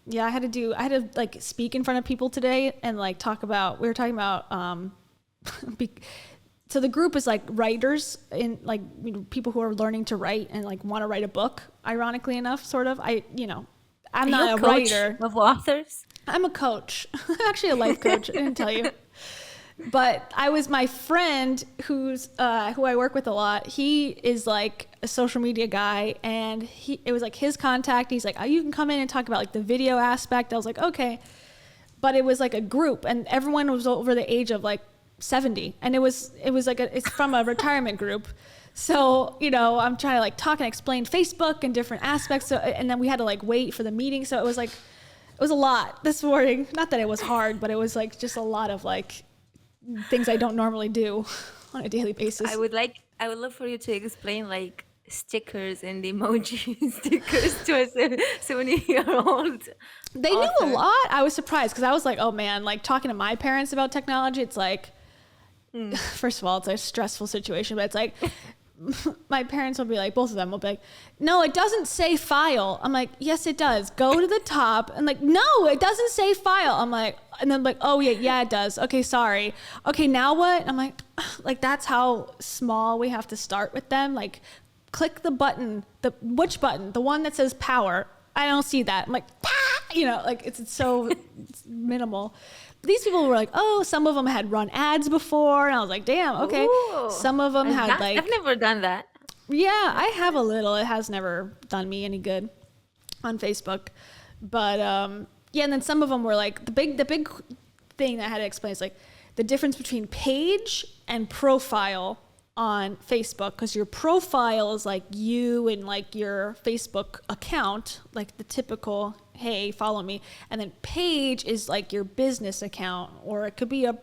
Yeah, I had to like speak in front of people today and like we were talking about, be, so the group is like writers in like, people who are learning to write and like want to write a book, ironically enough, sort of. I'm Are you a not a coach writer. of authors? I'm a coach. I'm actually a life coach. I didn't tell you. But I was my friend who I work with a lot. He is like a social media guy, and it was like his contact. He's like, oh, you can come in and talk about like the video aspect. I was like, okay, but it was like a group, and everyone was over the age of like 70, and it was like it's from a retirement group. So I'm trying to like talk and explain Facebook and different aspects. So, and then we had to like wait for the meeting. So it was a lot this morning. Not that it was hard, but it was like just a lot of like things I don't normally do on a daily basis. I would love for you to explain like stickers and emoji stickers to a 70-year-old They knew a author. lot. I was surprised because I was like, oh man, like talking to my parents about technology, it's like, Hmm. first of all, it's a stressful situation, but it's like, my parents will be like, both of them will be like, no, it doesn't say file. I'm like, yes, it does. Go to the top. And like, no, it doesn't say file. I'm like, and then like, oh yeah, it does. Okay, sorry. Okay, now what? I'm like, like that's how small we have to start with them. Like, click the button. Which button? The one that says power. I don't see that. I'm like, like it's minimal. These people were like, oh, some of them had run ads before, and I was like, damn, okay. Ooh, Some of them had I've like, never done that. yeah, I have a little. It has never done me any good on Facebook, but yeah. And then some of them were like the big thing that I had to explain is like the difference between page and profile on Facebook, because your profile is like you and like your Facebook account, like the typical, hey, follow me, and then page is like your business account, or it could be a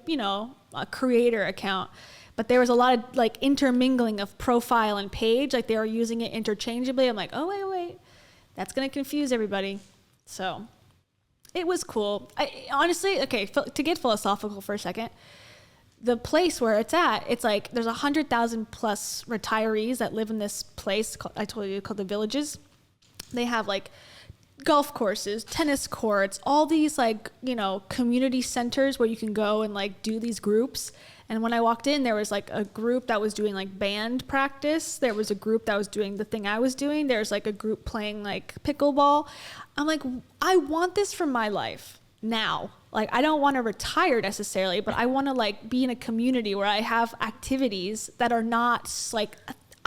creator account. But there was a lot of like intermingling of profile and page, like they were using it interchangeably. I'm like, oh wait, that's gonna confuse everybody. So it was cool. I honestly, okay, to get philosophical for a second, the place where it's at, it's like there's 100,000 plus retirees that live in this place. I told you, called the Villages. They have like golf courses, tennis courts, all these like, community centers where you can go and like do these groups. And when I walked in, there was like a group that was doing like band practice. There was a group that was doing the thing I was doing. There's like a group playing like pickleball. I'm like, I want this for my life now. Like, I don't want to retire necessarily, but I want to like be in a community where I have activities that are not like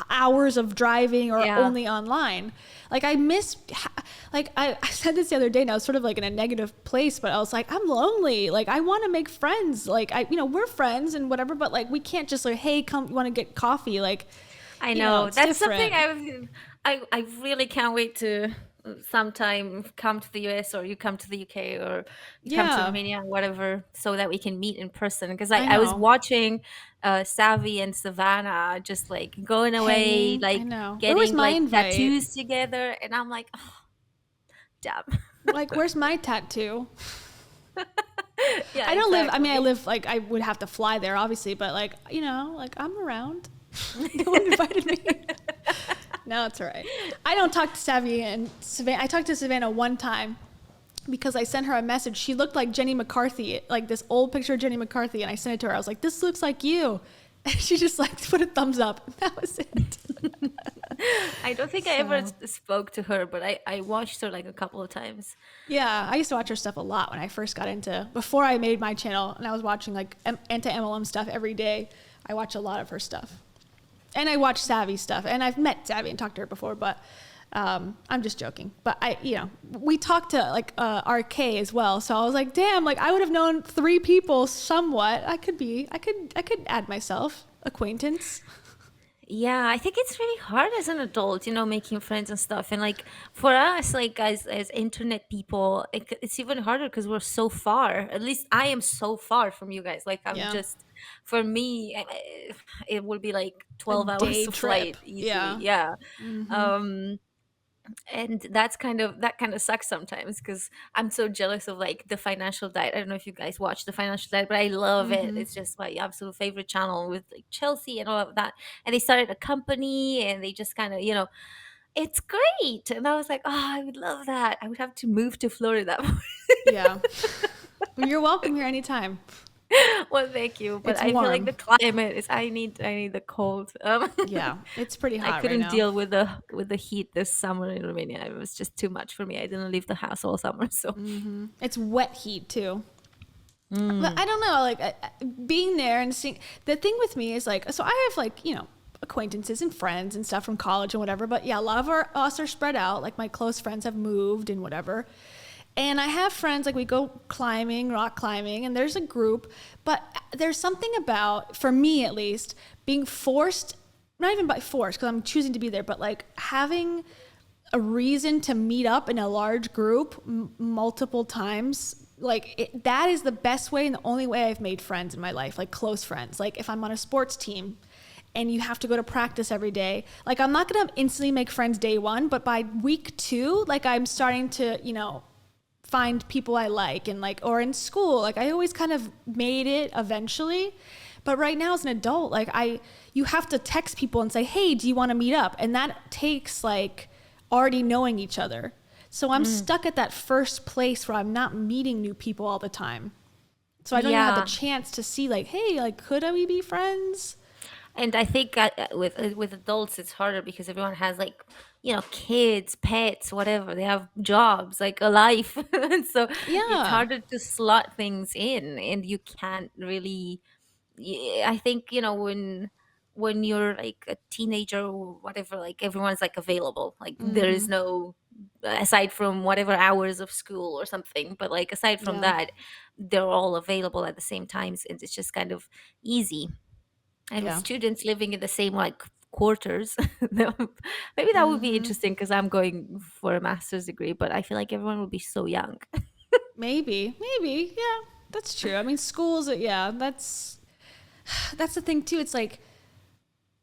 hours of driving or Yeah. only online. Like I miss, like I said this the other day, and I was sort of like in a negative place, but I was like, I'm lonely. Like I want to make friends. Like we're friends and whatever, but like we can't just like, hey, come, you want to get coffee? Like, I know. it's That's something different. I really can't wait to sometime come to the US, or you come to the UK, or you come to Yeah, Romania, whatever, so that we can meet in person. Because I I was know. watching Savvy and Savannah just like going away, Hanging, I like know. Where was getting my like invite? tattoos together, and I'm like, oh, damn. Like, where's my tattoo? Yeah, I don't live, I mean, I exactly. live, like, I would have to fly there, obviously, but, like, like, I'm around. No one invited me. No, it's all right. I don't talk to Savvy and Savannah. I talked to Savannah one time because I sent her a message. She looked like Jenny McCarthy, like this old picture of Jenny McCarthy, and I sent it to her. I was like, this looks like you. And she just, like, put a thumbs up. That was it. I don't think I ever So, spoke to her, but I watched her like a couple of times. yeah, I used to watch her stuff a lot when I first got into, before I made my channel, and I was watching, like, anti-MLM stuff every day. I watch a lot of her stuff. And I watch Savvy stuff, and I've met Savvy and talked to her before, but I'm just joking. But we talked to like RK as well, so I was like, damn, like I would have known 3 people somewhat. I could add myself acquaintance. Yeah, I think it's really hard as an adult, making friends and stuff. And like for us, like as internet people, it's even harder because we're so far. At least I am so far from you guys. Like I'm Yeah, just, for me, it would be like a 12 hours day of trip. flight easily. Yeah. Yeah. Hmm. Um, and that kind of sucks sometimes because I'm so jealous of like the Financial Diet. I don't know if you guys watch the Financial Diet, but I love it. Hmm. It's just my absolute favorite channel with like Chelsea and all of that. And they started a company, and they just kind of it's great. And I was like, oh, I would love that. I would have to move to Florida. Yeah. You're welcome here anytime. Well, thank you, but It's I feel like the warm. climate is, I need the cold. Yeah, it's pretty I hot right couldn't now. deal with the heat this summer in Romania. It was just too much for me. I didn't leave the house all summer, so. It's wet heat too. But Mm. I don't know, like being there and seeing the thing with me is like, so I have like, acquaintances and friends and stuff from college and whatever. But yeah, a lot of us are spread out. Like my close friends have moved and whatever. And I have friends, like we go climbing, rock climbing, and there's a group. But there's something about, for me at least, being forced, not even by force, because I'm choosing to be there, but like having a reason to meet up in a large group multiple times. Like that is the best way and the only way I've made friends in my life, like close friends. Like if I'm on a sports team and you have to go to practice every day, like I'm not going to instantly make friends day one, but by week two, like I'm starting to, find people I like, and like, or in school, like I always kind of made it eventually. But right now as an adult, like you have to text people and say, hey, do you want to meet up? And that takes like already knowing each other. So I'm stuck at that first place where I'm not meeting new people all the time. So I don't even have the Yeah. chance to see like, hey, like could we be friends? And I think with adults it's harder because everyone has like, kids, pets, whatever. They have jobs, like a life, and so it's Yeah. harder to slot things in, and you can't really. I think when you're like a teenager or whatever, like everyone's like available. Like there is Mm-hmm. no, aside from whatever hours of school or something, but like aside from Yeah. that, they're all available at the same times, and it's just kind of easy. And with Yeah. students living in the same like quarters, maybe that would be Mm-hmm. interesting because I'm going for a master's degree, but I feel like everyone will be so young. Maybe. Yeah. That's true. I mean, schools, yeah, that's the thing too. It's like,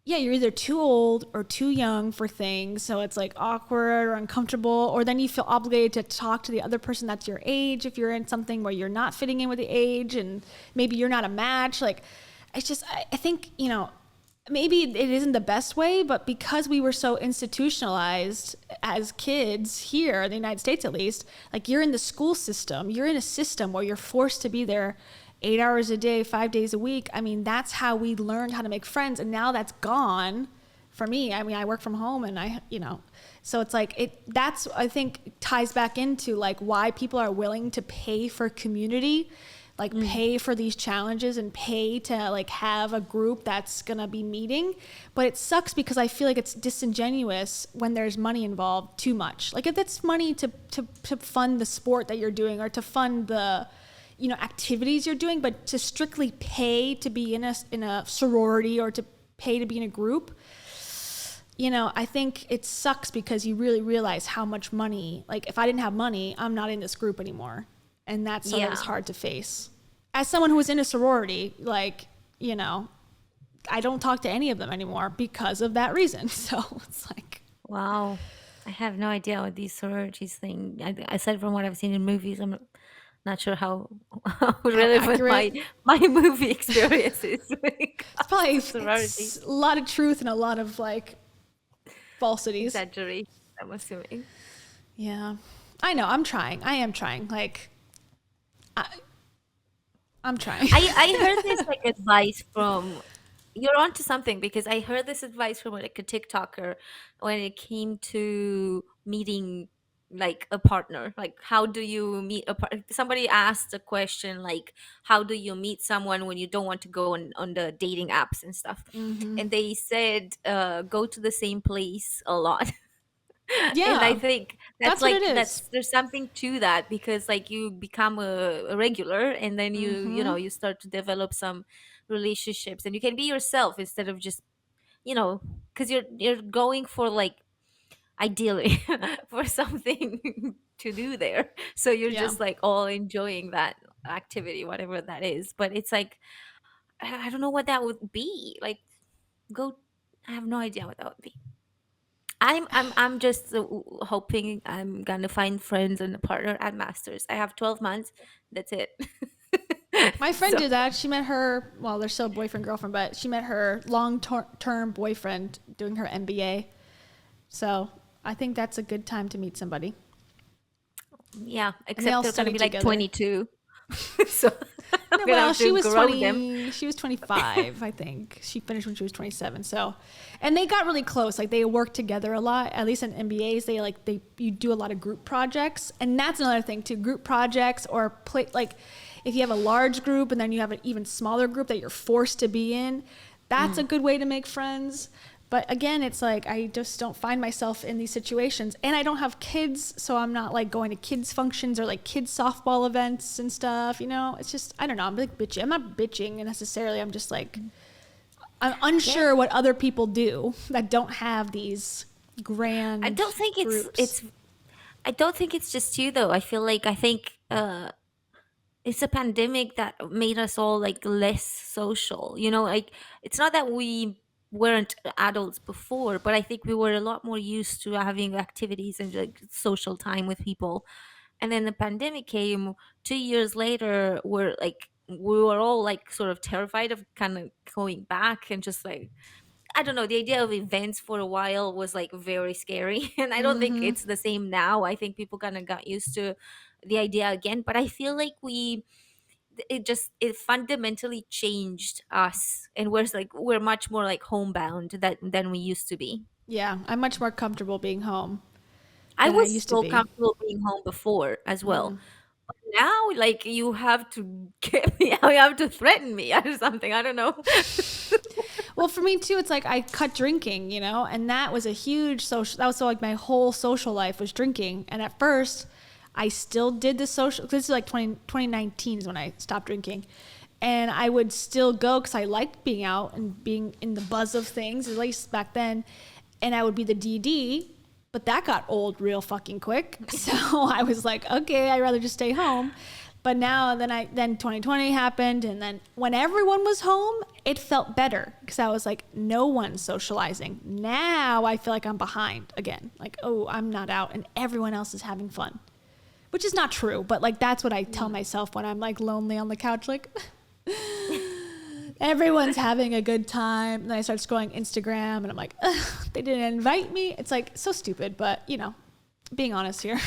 yeah, you're either too old or too young for things. So it's like awkward or uncomfortable. Or then you feel obligated to talk to the other person that's your age if you're in something where you're not fitting in with the age and maybe you're not a match. Like, it's just, I think, maybe it isn't the best way, but because we were so institutionalized as kids here in the United States, at least, like you're in the school system, you're in a system where you're forced to be there 8 hours a day, 5 days a week. I mean, that's how we learned how to make friends. And now that's gone for me. I mean, I work from home and so it's like that's, I think, ties back into like why people are willing to pay for community, like pay for these challenges and pay to like have a group that's gonna be meeting. But it sucks because I feel like it's disingenuous when there's money involved too much. Like if it's money to fund the sport that you're doing or to fund the activities you're doing, but to strictly pay to be in a sorority or to pay to be in a group, I think it sucks because you really realize how much money, like if I didn't have money, I'm not in this group anymore. And that's something Yeah. that's hard to face. As someone who was in a sorority, like, I don't talk to any of them anymore because of that reason. So it's like, Wow. I have no idea what these sororities thing. Aside from what I've seen in movies, I'm not sure how, how how relevant accurate. my movie experience is when it It's comes probably to sorority it's a lot of truth and a lot of like falsities. exaggeration. I'm assuming. Yeah. I know. I'm trying. I am trying. Like, I, I'm trying. I heard this like advice from, you're onto something, because I heard this advice from like a TikToker when it came to meeting like a partner. Like how do you meet a partner? Somebody asked a question like how do you meet someone when you don't want to go on the dating apps and stuff? hmm And they said go to the same place a lot. And I Yeah. think that's That's what it like is. that's there's something to that, because like you become a regular, and then Mm-hmm. you start to develop some relationships, and you can be yourself instead of just, you know because you're going for like, ideally, for something to do there, so you're Yeah. just like all enjoying that activity, whatever that is. But it's like, I don't know what that would be like. Go I have no idea what that would be. I'm just hoping I'm gonna find friends and a partner at masters. I have 12 months. That's it. My friend So did that. She met her, well, they're still boyfriend, girlfriend, but she met her long term boyfriend doing her MBA. So I think that's a good time to meet somebody. Yeah, And they except all they're gonna study be like together. 22. So I'm No, gonna well, have to grow them. she was 25, I think. She finished when she was 27. So, and they got really close. Like they worked together a lot. At least in MBAs, you do a lot of group projects. And that's another thing too, group projects or play, like if you have a large group and then you have an even smaller group that you're forced to be in, that's a good way to make friends. But again, it's like I just don't find myself in these situations. And I don't have kids, so I'm not like going to kids functions or like kids softball events and stuff, you know? It's just, I don't know, I'm like bitchy. I'm not bitching necessarily. I'm just like, I'm unsure what other people do that don't have these I grand don't think groups. I don't think it's just you though. I think it's a pandemic that made us all like less social. You know, like it's not that we weren't adults before, but I think we were a lot more used to having activities and like social time with people. And then the pandemic came 2 years later, we were all like sort of terrified of kind of going back and just like I don't know, the idea of events for a while was like very scary. And I don't think Mm-hmm. it's the same now. I think people kind of got used to the idea again, but I feel like it fundamentally changed us, and we're much more like homebound than we used to be. Yeah, I'm much more comfortable being home I than I was used to so be. comfortable being home before as well. Mm. But now, like, you have to get me out, you have to threaten me or something. I don't know. Well, for me too, it's like I cut drinking, you know, and that was a huge social. That was so like my whole social life was drinking. And at first, I still did the social. This is like 2019 is when I stopped drinking, and I would still go because I liked being out and being in the buzz of things, at least back then. And I would be the DD, but that got old real fucking quick. So I was like, okay, I'd rather just stay home. But now then 2020 happened, and then when everyone was home, it felt better because I was like, no one's socializing. Now I feel like I'm behind again. Like, oh, I'm not out and everyone else is having fun. Which is not true, but like that's what I tell myself when I'm like lonely on the couch, like everyone's having a good time. And then I start scrolling Instagram and I'm like, ugh, they didn't invite me. It's like so stupid, but you know, being honest here.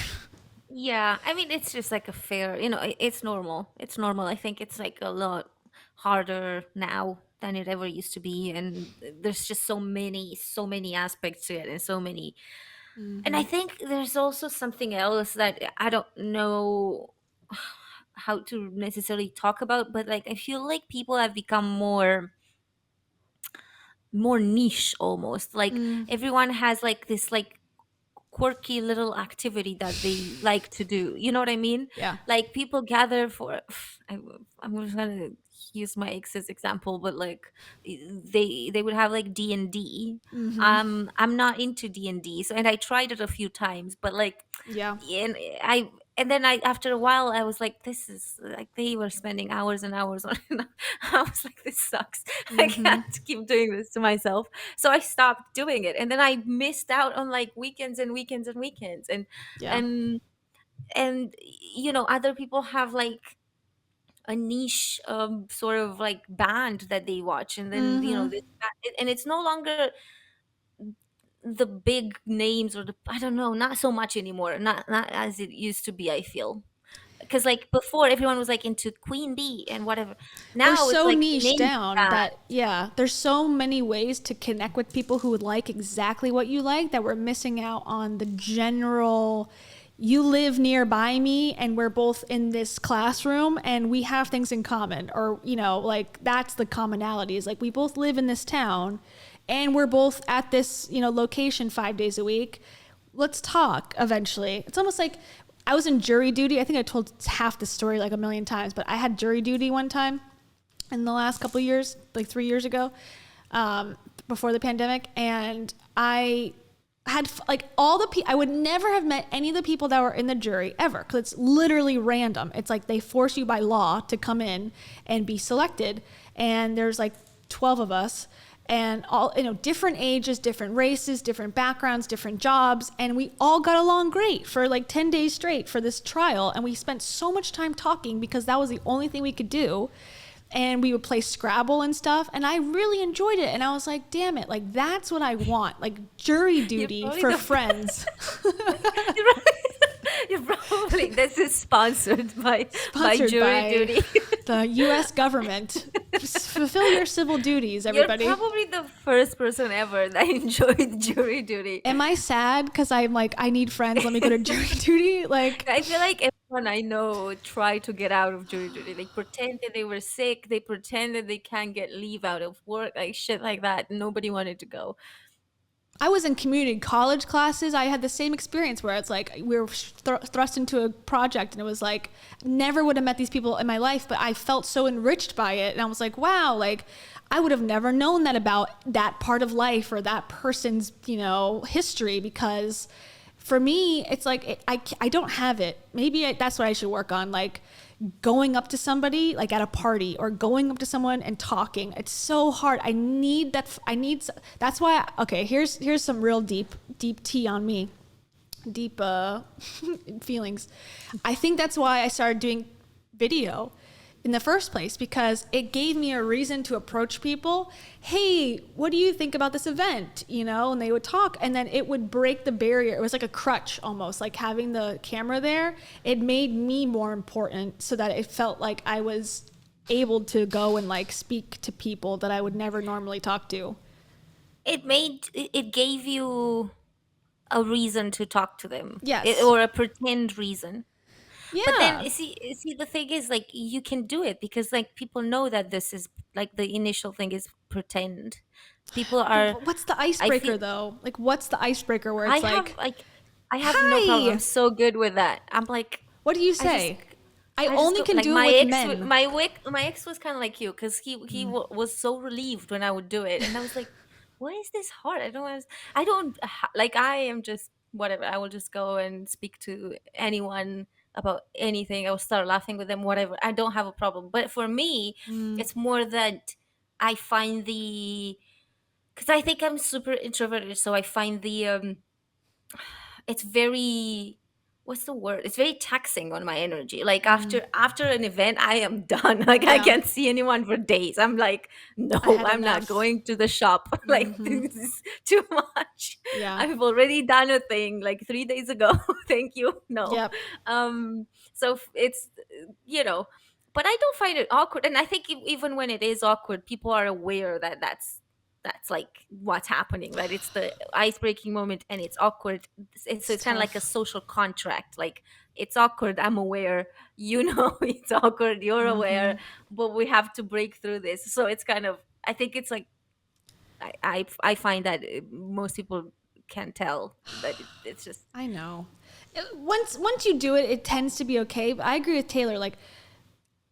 Yeah, I mean, it's just like a fair, it's normal. It's normal. I think it's like a lot harder now than it ever used to be. And there's just so many aspects to it and so many. And I Mm-hmm. think there's also something else that I don't know how to necessarily talk about, but like I feel like people have become more niche almost. Like Mm, everyone has like this like quirky little activity that they like to do. You know what I mean? yeah. Like people gather for I, I'm just gonna use my ex's example, but like they would have like D&D. Mm-hmm. I'm not into D&D, so and I tried it a few times, but like Yeah. and I and then I after a while I was like, this is like they were spending hours and hours on it. I was like, this sucks. I Mm-hmm. can't keep doing this to myself. So I stopped doing it, and then I missed out on like weekends and weekends and weekends, Yeah. and and other people have like a niche sort of like band that they watch, and then Mm-hmm. and it's no longer the big names or the I don't know, not so much anymore, not as it used to be, I feel. Because like before everyone was like into Queen Bee and whatever. They're Now it's so like niche name down that. that, yeah, there's so many ways to connect with people who would like exactly what you like that we're missing out on the general. You live nearby me and we're both in this classroom and we have things in common, or you know, like that's the commonality, is like we both live in this town and we're both at this, you know, location 5 days a week. Let's talk eventually. It's almost like I was in jury duty. I think I told half the story like a million times, but I had jury duty one time in the last couple of years, like 3 years ago, before the pandemic. And I had like all the people, I would never have met any of the people that were in the jury ever, because it's literally random. It's like they force you by law to come in and be selected. And there's like 12 of us, and all, you know, different ages, different races, different backgrounds, different jobs, and we all got along great for like 10 days straight for this trial. And we spent so much time talking because that was the only thing we could do. and we would play Scrabble and stuff, and I really enjoyed it. And I was like, damn it, like that's what I want, like jury You're duty probably for the friends. you're probably, you're probably this is sponsored by Sponsored jury by duty. the U.S. government. Fulfill your civil duties, You're everybody. probably the first person ever that enjoyed jury duty. Am I sad because I'm like, I need friends, let me go to jury duty? Like, I feel like everyone I know tried to get out of jury duty. They pretended they were sick. They pretended they can't get leave out of work, like shit like that. Nobody wanted to go. I was in community college classes. I had the same experience where it's like we were thrust into a project, and it was like never would have met these people in my life, but I felt so enriched by it, and I was like, wow, like I would have never known that about that part of life or that person's, you know, history, because for me, it's like I don't have it. Maybe that's what I should work on, like going up to somebody like at a party or going up to someone and talking. It's so hard. I need that. That's why. Okay, here's some real deep tea on me. Deep feelings. I think that's why I started doing video in the first place, because it gave me a reason to approach people. Hey, what do you think about this event? You know, and they would talk, and then it would break the barrier. It was like a crutch almost, like having the camera there. It made me more important so that it felt like I was able to go and like speak to people that I would never normally talk to. It gave you a reason to talk to them, Yes. or a pretend reason. But then Yeah. see, the thing is, like, you can do it because like people know that this is like the initial thing is pretend. People are. But what's the I feel icebreaker though? Like, what's the icebreaker where I it's have like, like I have no problem. I'm hi, so good with that. I'm like what do you I just say? I I just only go can like do it my with ex. men. My ex was kind of like you because was so relieved when I would do it, and I was like, "Why is this hard? I don't like. I am just whatever. I will just go and speak to anyone about anything. I will start laughing with them. Whatever. I don't have a problem. But for me, Mm, it's more that I find the because I think I'm super introverted, so I find the it's very what's the word, it's very taxing on my energy. Like mm, after an event I am done. Like I yeah, can't see anyone for days. I'm like, I no, had I'm not enough. going to the shop. Like Hmm. this is too much. Yeah. I've already done a thing like 3 days ago. Thank you, no. Yep. It's but I don't find it awkward, and I think even when it is awkward, people are aware that that's like what's happening, that it's the ice breaking moment and it's awkward. So It's it's kind of like a tough. social contract. Like it's awkward, I'm aware, it's awkward, you're aware, Hmm. but we have to break through this. So it's kind of, I think it's like I find that most people can tell that it's just I know. Once you do it, it tends to be okay. But I agree with Taylor. Like,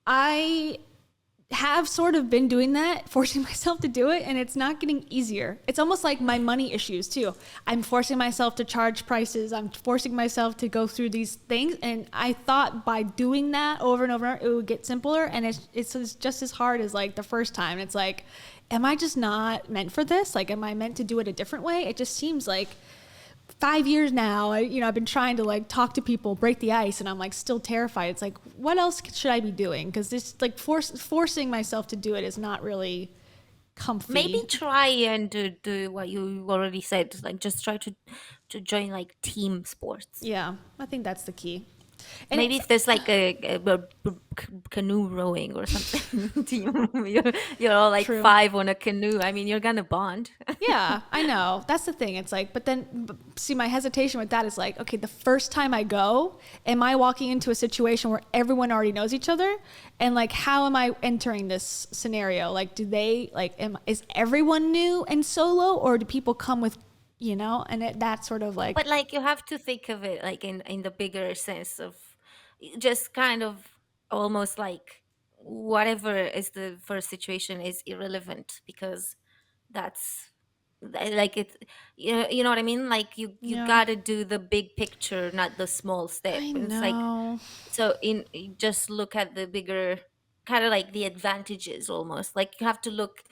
I have sort of been doing that, forcing myself to do it, and it's not getting easier. It's almost like my money issues too. I'm forcing myself to charge prices. I'm forcing myself to go through these things, and I thought by doing that over and over, it would get simpler. And it's just as hard as like the first time. It's like, am I just not meant for this? Like, am I meant to do it a different way? It just seems like 5 years now, I've been trying to like talk to people, break the ice, and I'm like still terrified. It's like, what else should I be doing? Because this like forcing myself to do it is not really maybe comfy. try and do what you already said, like just try to join like team sports. Yeah, I think that's the key. And Maybe it's if there's like a canoe rowing or something team, you're all like true. five on a canoe. I mean, you're gonna bond. Yeah, I know. That's the thing. It's like, but then, see, my hesitation with that is like, okay, the first time I go, am I walking into a situation where everyone already knows each other? And like, how am I entering this scenario? Like, do they, like, is everyone new and solo, or do people come with, and that sort of like, But like you have to think of it like in the bigger sense of just kind of almost like whatever is the first situation is irrelevant because that's like it, you know what I mean, like you yeah, got to do the big picture, not the small step. I And it's like, know. so in you just look at the bigger kind of like the advantages. Almost like you have to look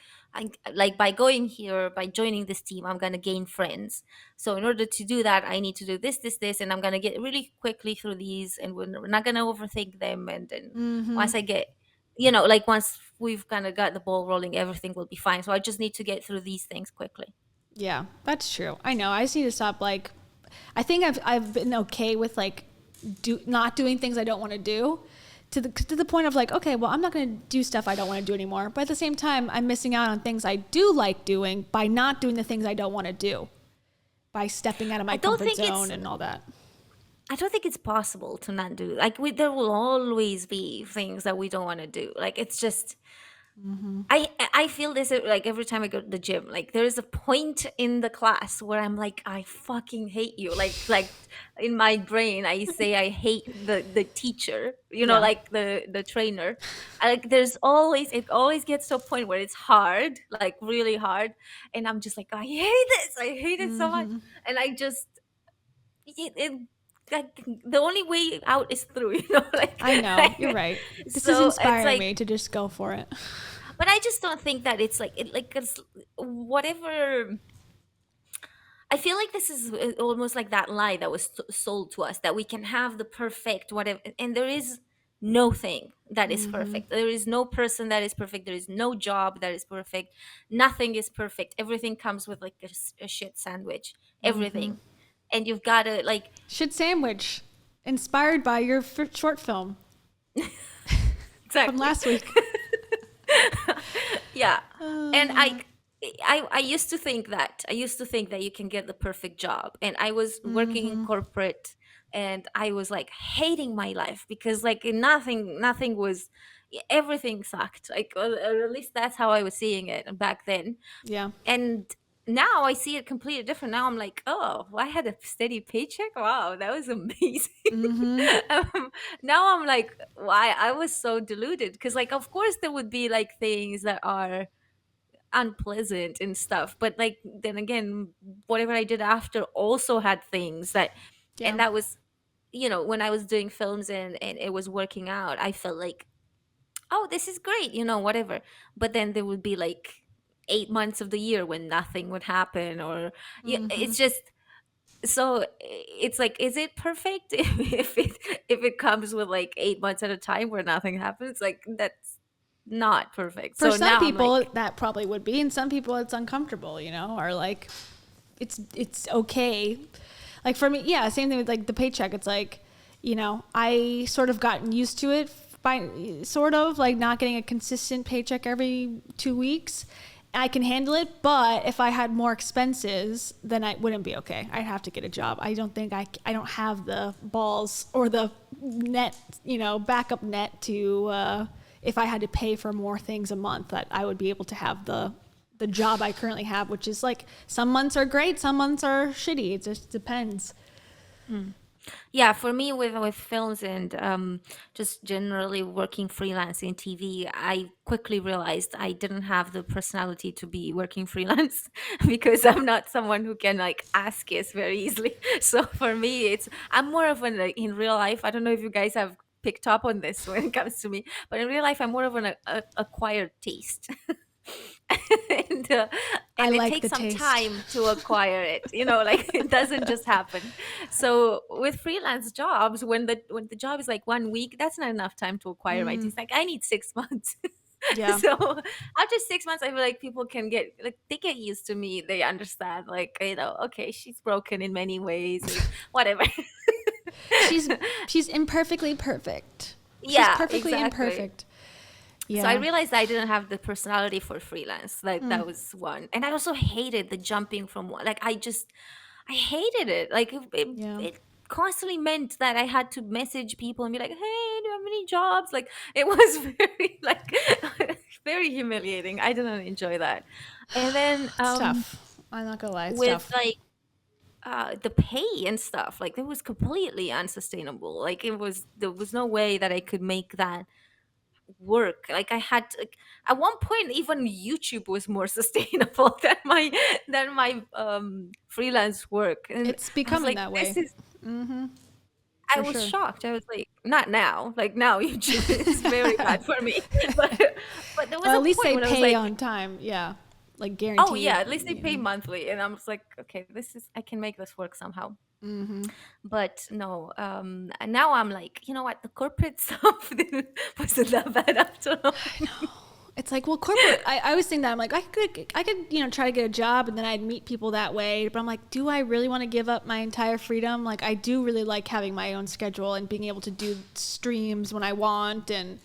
like by going here, by joining this team, I'm going to gain friends. So in order to do that, I need to do this, and I'm going to get really quickly through these, and we're not going to overthink them. And then Mm-hmm. once I get like once we've kind of got the ball rolling, everything will be fine. So I just need to get through these things quickly. Yeah, that's true. I know. I just need to stop. Like, I think I've been okay with like not doing things I don't want to do, to the point of like, okay, well, I'm not going to do stuff I don't want to do anymore. But at the same time, I'm missing out on things I do like doing by not doing the things I don't want to do, by stepping out of I my don't comfort think zone it's and all that. I don't think it's possible to not do, like, there will always be things that we don't want to do. Like, it's just, I feel this like every time I go to the gym. Like, there is a point in the class where I'm like, I fucking hate you. Like in my brain, I say I hate the teacher. Yeah. Like the trainer. Like, there's always it always gets to a point where it's hard, like really hard, and I'm just like, I hate this. I hate it so much, and I just it like the only way out is through. Like, I know. You're right. This is so it's inspiring like, me to just go for it. but I just don't think that it's like it like it's whatever. I feel like this is almost like that lie that was sold to us, that we can have the perfect whatever, and there is no thing that is perfect. There is no person that is perfect. There is no job that is perfect. Nothing is perfect. Everything comes with like a shit sandwich. Everything, and you've got to like, Shit sandwich, inspired by your short film from exactly. last week. Yeah. And I used to think that you can get the perfect job, and I was working in corporate, and I was like hating my life because like nothing was, everything sucked, like, or at least that's how I was seeing it back then. Yeah. And now I see it completely different. Now I'm like, oh, I had a steady paycheck. Wow, that was amazing. Now I'm like, why I was so deluded, because like of course there would be like things that are unpleasant and stuff, but like then again, whatever I did after also had things that, and Yeah. that was, when I was doing films and it was working out, I felt like, oh, this is great, whatever. But then there would be like 8 months of the year when nothing would happen, or yeah, it's just, so it's like, is it perfect if it comes with like 8 months at a time where nothing happens? Like, that's not perfect. For So some now I'm people, like, that probably would be, and some people it's uncomfortable, or like it's okay. Like for me, yeah, same thing with like the paycheck. It's like, I sort of gotten used to it by sort of like not getting a consistent paycheck every 2 weeks. I can handle it, but if I had more expenses, then I wouldn't be okay. I'd have to get a job. I don't think I don't have the balls or the net, backup net to, if I had to pay for more things a month, that I would be able to have the job I currently have, which is like some months are great, some months are shitty. It just depends. yeah, for me with films and just generally working freelance in TV, I quickly realized I didn't have the personality to be working freelance because I'm not someone who can like ask yes very easily. So for me, I'm more of an, like, in real life. I don't know if you guys have picked up on this when it comes to me, but in real life, I'm more of an acquired taste. and uh, I and it like takes the some taste. time to acquire it, like it doesn't just happen. So with freelance jobs, when the job is like 1 week, that's not enough time to acquire my taste. Like, I need 6 months. Yeah. So after 6 months, I feel like people can get, like, they get used to me, they understand, like, okay, she's broken in many ways, and whatever. She's she's imperfectly perfect. She's Yeah, perfectly exactly. imperfect. So I Yeah. realized I didn't have the personality for freelance. Like, that was one. And I also hated the jumping from one. Like, I hated it. Like, Yeah. it constantly meant that I had to message people and be like, "Hey, do you have any jobs?" Like, it was very like very humiliating. I didn't enjoy that. And then It's tough. I'm not gonna lie, it's with tough. like the pay and stuff, like, it was completely unsustainable. Like, there was no way that I could make that work. Like, I had to, like, at one point, even YouTube was more sustainable than my freelance work, and It's I was becoming like, that this way. is I For was sure. shocked. I was like, not now, like, now YouTube is very bad for me. But there was Well, a at least point they when I was pay like, on time. Yeah. Like oh yeah, guaranteed. at least they pay monthly, and I'm just like, okay, I can make this work somehow. Mm-hmm. But no, and now I'm like, you know what, the corporate stuff wasn't that bad after all. I know. It's like, well, corporate. I always think that I'm like, I could, try to get a job, and then I'd meet people that way. But I'm like, do I really want to give up my entire freedom? Like, I do really like having my own schedule and being able to do streams when I want, and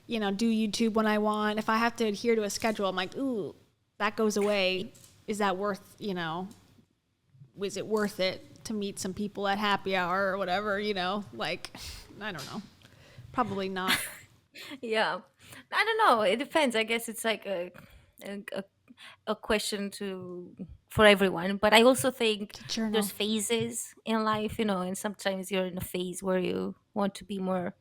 do YouTube when I want. If I have to adhere to a schedule, I'm like, ooh, that goes away. Is that worth? Was it worth it to meet some people at happy hour or whatever? Like, I don't know. Probably not. Yeah, I don't know, it depends. I guess it's like a, a, a question to for everyone, but I also think To journal. there's phases in life, and sometimes you're in a phase where you want to be more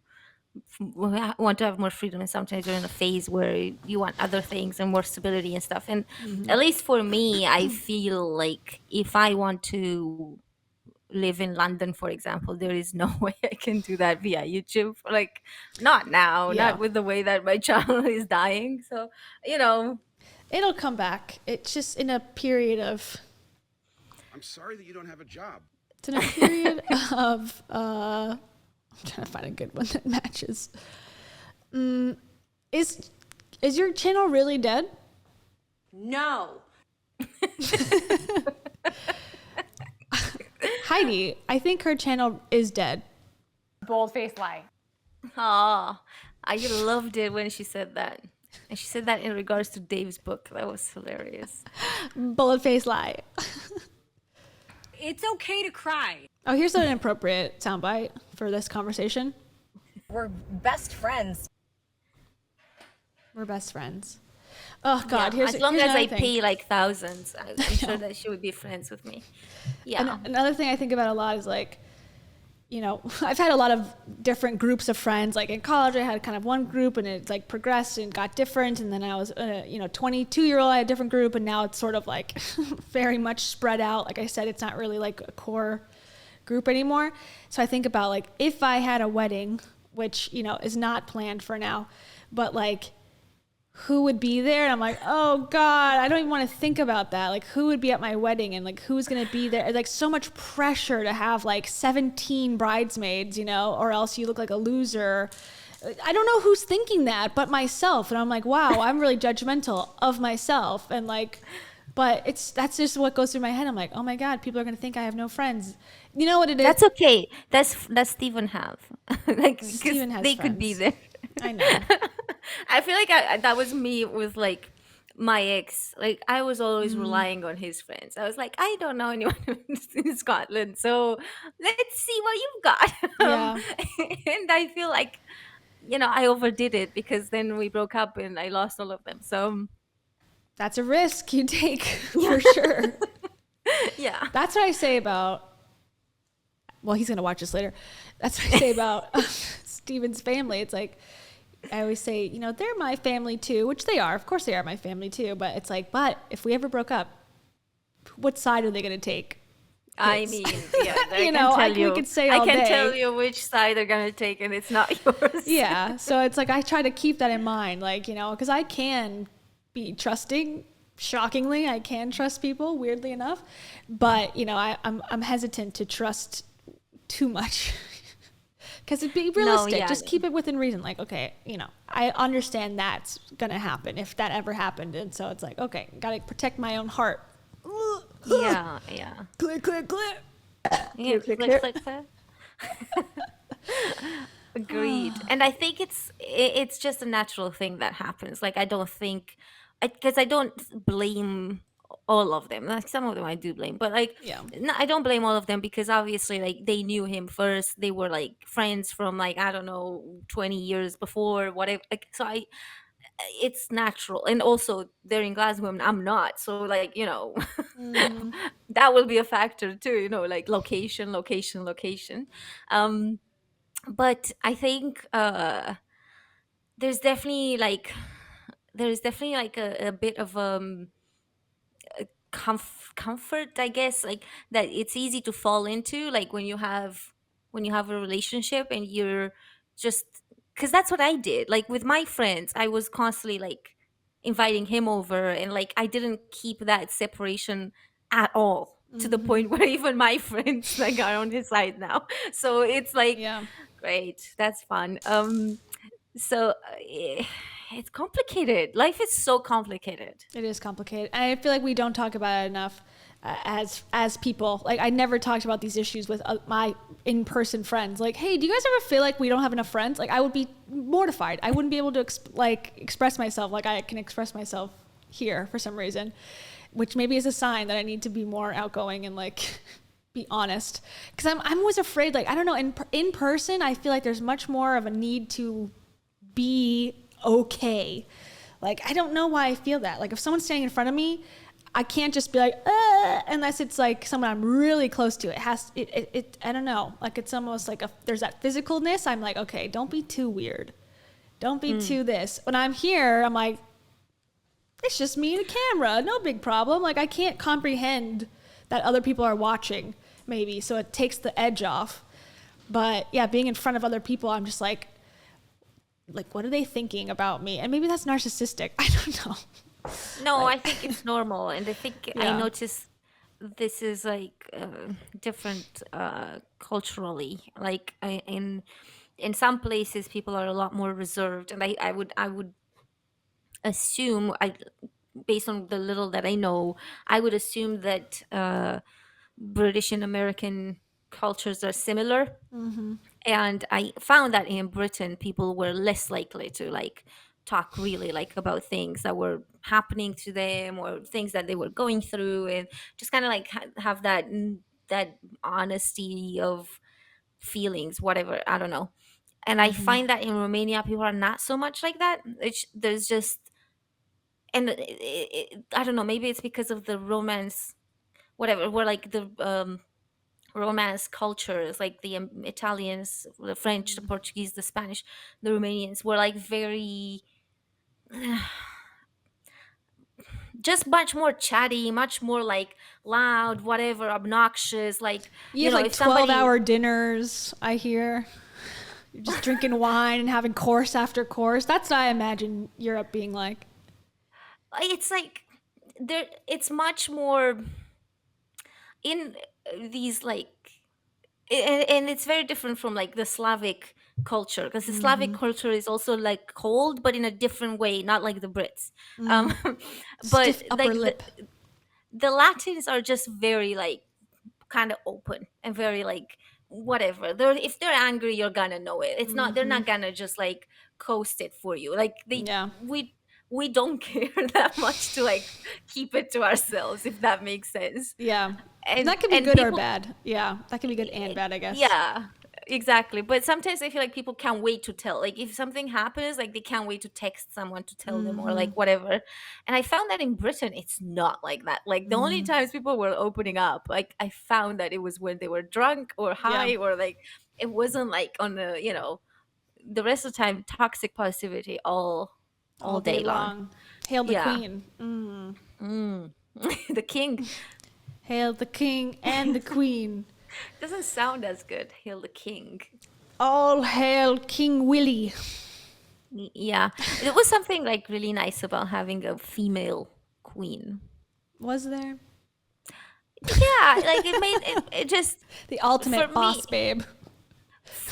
want to have more freedom, and sometimes you're in a phase where you want other things and more stability and stuff. And Mm-hmm. at least for me, I feel like if I want to live in London, for example, there is no way I can do that via YouTube. Like, not now, not Yeah. with the way that my channel is dying. So, you know, It'll come back. It's just in a period of. I'm sorry that you don't have a job. It's in a period of. I'm trying to find a good one that matches. Is is your channel really dead? No. Heidi, I think her channel is dead. Bold-faced lie. ah, I loved it when she said that. And she said that in regards to Dave's book. That was hilarious. Bullet face lie. It's okay to cry. Oh, here's an appropriate soundbite for this conversation. We're best friends. We're best friends. Oh God, Yeah, as long as another I thing. pay like thousands, I'm sure that she would be friends with me. Yeah. Another thing I think about a lot is like, I've had a lot of different groups of friends. Like in college, I had kind of one group, and it like progressed and got different. And then I was, 22-year-old, I had a different group, and now it's sort of like very much spread out. Like I said, it's not really like a core group anymore. So I think about like if I had a wedding, which is not planned for now, but like who would be there, and I'm like, oh God, I don't even want to think about that. Like who would be at my wedding, and like who's gonna be there. Like so much pressure to have like 17 bridesmaids, or else you look like a loser. I don't know who's thinking that but myself, and I'm like, wow, I'm really judgmental of myself. And like, but that's just what goes through my head. I'm like, oh my God, people are gonna think I have no friends. You know what it is? That's okay. That's Stephen have. Like, because Steven has they could be friends. there. I know. I feel like that was me with like my ex. Like, I was always relying on his friends. I was like, I don't know anyone in Scotland, so let's see what you've got. Yeah. And I feel like, I overdid it because then we broke up and I lost all of them. So That's a risk you take for sure. yeah. That's what I say about. Well, he's gonna watch this later. That's what I say about Steven's family. It's like I always say, they're my family too, which they are. Of course, they are my family too. But it's like, but if we ever broke up, what side are they gonna take? I His. mean, yeah, we could say I all can day. tell you which side they're gonna take, and it's not yours. Yeah. So it's like I try to keep that in mind, like because I can be trusting. Shockingly, I can trust people. Weirdly enough, but I'm hesitant to trust too much. Because it'd be realistic. yeah, Just keep it within reason. Like, okay, I understand that's going to happen if that ever happened. And so it's like, okay, got to protect my own heart. yeah. Click, click, click. Yeah, click. Agreed. And I think it's just a natural thing that happens. Like, I don't think, because I don't blame all of them. Like, some of them I do blame, but like, Yeah. no, I don't blame all of them because obviously, like, they knew him first. They were like friends from like, I don't know, 20 years before, whatever. Like, so it's natural. And also, they're in Glasgow and I'm not. So like, Mm-hmm. that will be a factor too. Like location. Um, but I think there's definitely like a bit of comfort, I guess, like that it's easy to fall into, like when you have a relationship and you're just, because that's what I did. Like with my friends, I was constantly like inviting him over, and like I didn't keep that separation at all. to the point where even my friends like are on his side now. So it's like, Yeah. great, that's fun. So it's complicated. Life is so complicated. It is complicated. And I feel like we don't talk about it enough as people. Like, I never talked about these issues with my in-person friends. Like, hey, do you guys ever feel like we don't have enough friends? Like, I would be mortified. I wouldn't be able to express myself like I can express myself here for some reason, which maybe is a sign that I need to be more outgoing and like be honest. Because I'm always afraid, like, I don't know, in person, I feel like there's much more of a need to be okay. Like, I don't know why I feel that. Like, if someone's standing in front of me, I can't just be like, unless it's like someone I'm really close to. I don't know. Like, it's almost like there's that physicalness. I'm like, okay, don't be too weird. Don't be too this. When I'm here, I'm like, it's just me and a camera. No big problem. Like, I can't comprehend that other people are watching, maybe. So it takes the edge off. But yeah, being in front of other people, I'm just like, what are they thinking about me? And maybe that's narcissistic. I don't know. No, I think it's normal, and I think Yeah. I notice this is like different culturally. Like in some places, people are a lot more reserved, and I would assume, based on the little that I know, I would assume that British and American cultures are similar. And I found that in Britain, people were less likely to like talk really like about things that were happening to them or things that they were going through, and just kind of like have that honesty of feelings, whatever, I don't know. And I find that in Romania, people are not so much like that. There's just, and I don't know, maybe it's because of the romance, whatever, where like the romance cultures, like the Italians, the French, the Portuguese, the Spanish, the Romanians were like very just much more chatty, much more like loud, whatever, obnoxious, like, You have like if somebody 12-hour dinners, I hear. You're just drinking wine and having course after course. That's what I imagine Europe being like. it's like there, it's much more in these like, and it's very different from like the Slavic culture, because the Slavic culture is also like cold, but in a different way, not like the Brits. But Stiff upper like lip. the Latins are just very like kind of open and very like whatever. If they're angry, you're gonna know it. It's not, they're not gonna just like coast it for you. Like Yeah. we don't care that much to like keep it to ourselves, if that makes sense. Yeah. And that could be and good or people- bad. Yeah. That could be good and bad, I guess. Yeah, exactly. But sometimes I feel like people can't wait to tell. Like if something happens, like they can't wait to text someone to tell them, or like whatever. And I found that in Britain, it's not like that. Like the only times people were opening up, like I found that it was when they were drunk or high, or like it wasn't like on the, the rest of the time, toxic positivity all day long. Hail the Yeah. queen. The king Hail the king and the queen. doesn't sound as good. Hail the king. All hail King Willie. Yeah, it was something like really nice about having a female queen. Was there? Yeah, like it made it just The ultimate For me- boss babe.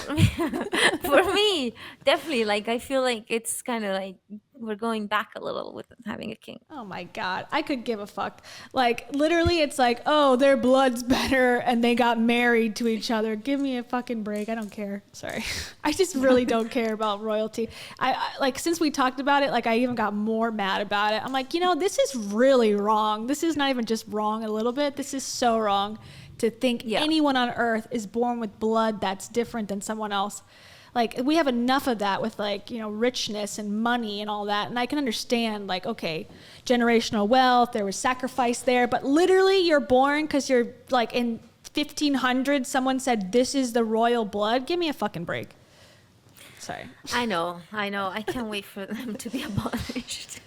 for me, definitely, like I feel like it's kind of like we're going back a little with having a king. Oh my God. I could give a fuck. Like, literally, it's like, oh, their blood's better and they got married to each other. Give me a fucking break. I don't care. Sorry. I just really don't care about royalty. I like, since we talked about it, like, I even got more mad about it. I'm like, this is really wrong. This is not even just wrong a little bit. This is so wrong to think anyone on earth is born with blood that's different than someone else. Like, we have enough of that with, like, richness and money and all that. And I can understand, like, okay, generational wealth, there was sacrifice there. But literally, you're born because you're, like, in 1500, someone said, this is the royal blood. Give me a fucking break. Sorry. I know. I can't wait for them to be abolished.